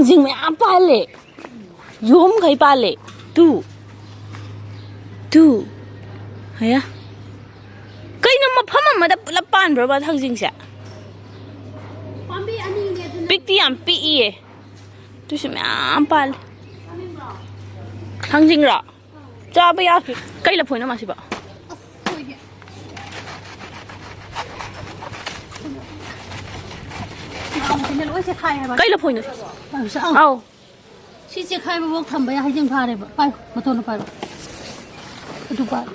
당신 왜 안 빨래? 좀 가이 빨래. 두. 아야. 그이는 뭐 파마마다 뿌라빤 버봐 당신샤. 빅디 안 삐이에. 조심해 안 빨래. 당신라. 짜봐야. 그이라 보이나 마시 봐. 그이라 보이나. 아우. 시체 khai mà thầm bây giờ hay dừng pha này bay mà thôi nó bay rồi tụi bay.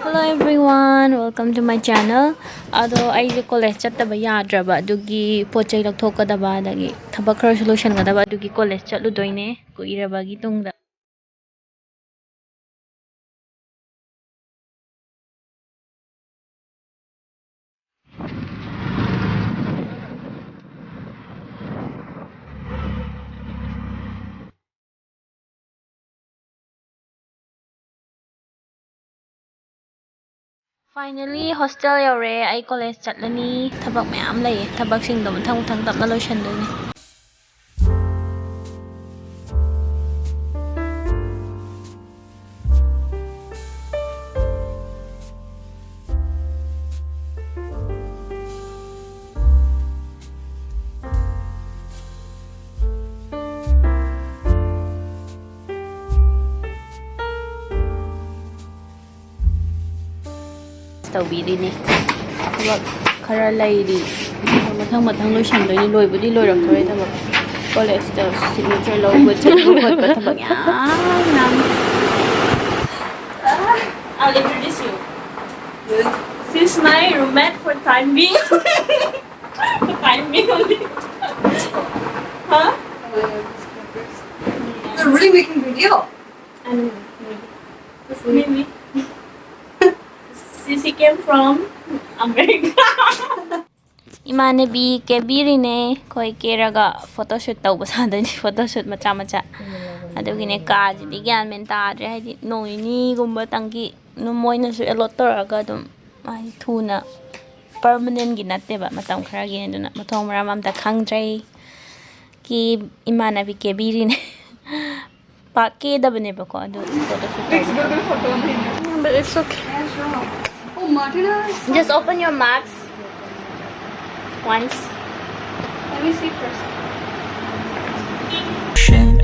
Hello everyone, welcome to my channel. Ado ai je college chattaba yadraba adugi pochai laktokadaba dagi thabak khara solution gadaba adugi college chatlu doine kuiraba gi tungda. Finally, hostel yore ai college chatlani thabak mayam lay thabak sing dom thang tapna lotion doine. Tawbiri ni tabak khara lairi mathang lotion doi loi budi loi rak thore tabak college ta signature lo bu chatu khot pa tabak nam I'll introduce you. She's my roommate for time being. For time being only. Huh? You're really making video. And maybe. She came from America. Imanabi kebiri ne koi keraga photoshoot tawba sadani photoshoot macha adugine ka ji gyan men ta dre haidi noini gumba tangi no moina su elot toraga dum ai thuna permanent gi natte ba matam khara gi nduna mathong ram am ta khangdrai ki imanabi kebiri ne pa ke dabne ba ko adu photoshoot but it's okay. Oh, Martina. Just open your mouth once. Let me see first.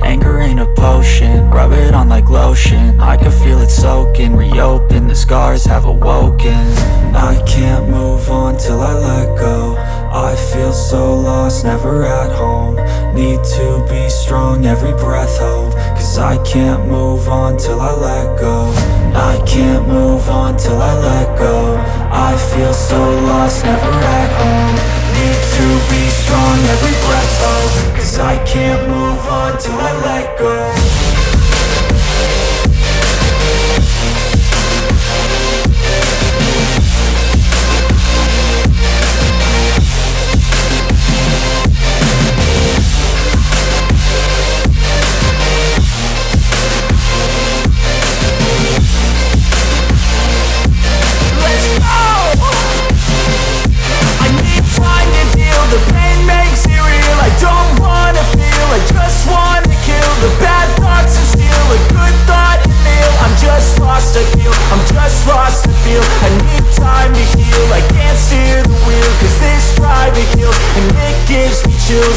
Anger ain't a potion, rub it on like lotion. I can feel it soaking, reopen, the scars have awoken. I can't move on till I let go. I feel so lost, never at home. Need to be strong, every breath hold. Cause I can't move on till I let go. I can't move on till I let go. I feel so lost, never at home. Need to be strong, every breath hold. Cause I can't move on till I let go.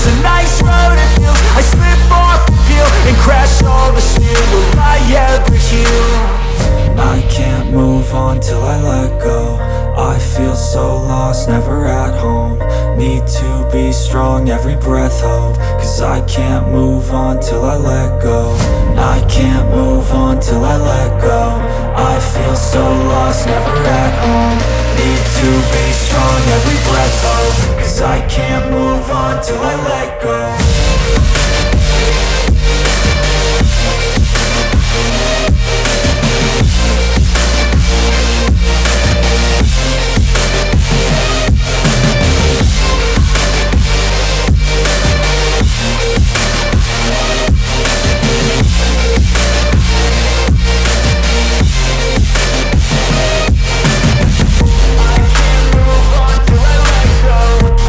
A nice road it feels. I slip off the peel and crash all the steel. Will I ever heal? I can't move on till I let go. I feel so lost, never at home. Need to be strong, every breath hold. Cause I can't move on till I let go. I can't move on till I let go. I feel so lost, never at home. Need to be strong, every breath hold. Cause I can't move on till I let go.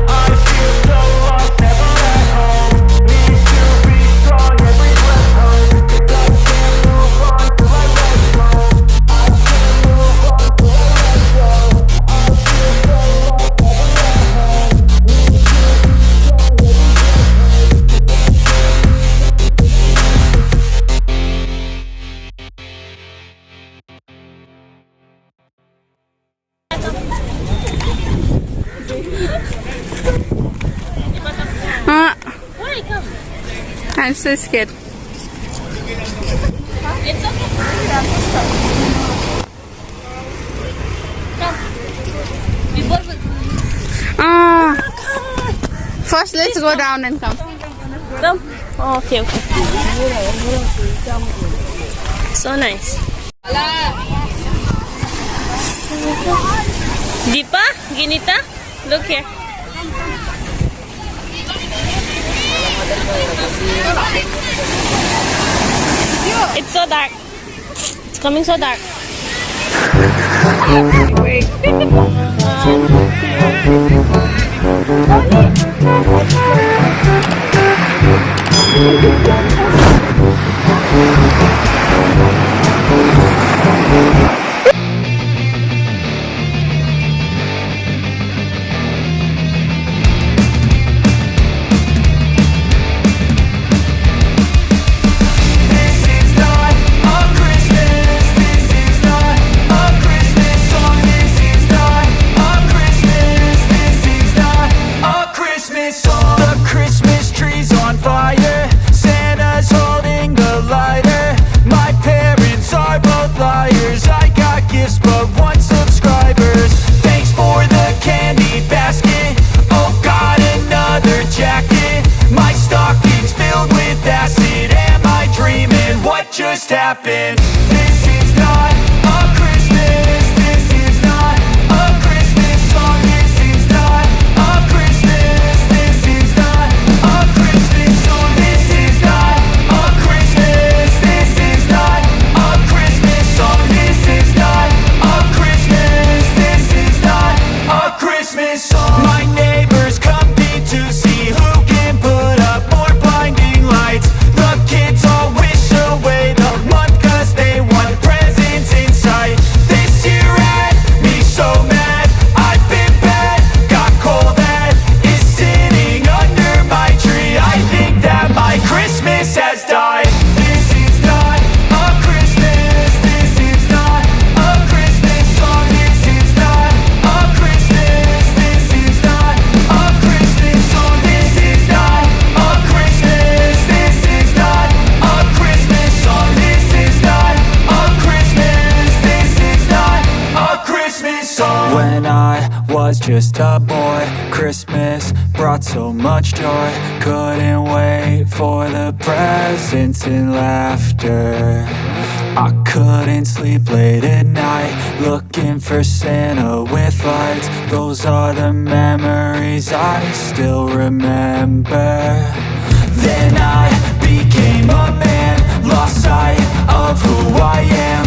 I I'm so scared. It's okay. We both will Ah. First, let's go down and come. come. Oh, okay, okay. So nice. Deepa, Ginita, look here. It's so dark. It's coming so dark. Just happened. This is not a Christmas. This is not a Christmas song. This is not a Christmas. This is not a Christmas song. This is not a Christmas. This is not a Christmas song. This is not a Christmas. This is not a Christmas song. My neighbors compete to see who can put up more blinding lights. The kids all wish away the month 'cause they want presents in sight. This year had me so mad, I've been bad, got coal that is sitting under my tree. I think that my Christmas has died. This is not a Christmas. This is not a Christmas song. This is not a Christmas. This is not a Christmas song. This is not a Christmas. This is not a Christmas song. This is not a Christmas. This is not a Christmas song. When I was just a boy, Christmas brought so much joy. Couldn't wait for the presents and laughter. I couldn't sleep late at night, looking for Santa with lights. Those are the memories I still remember. Then I became a man, lost sight of who I am.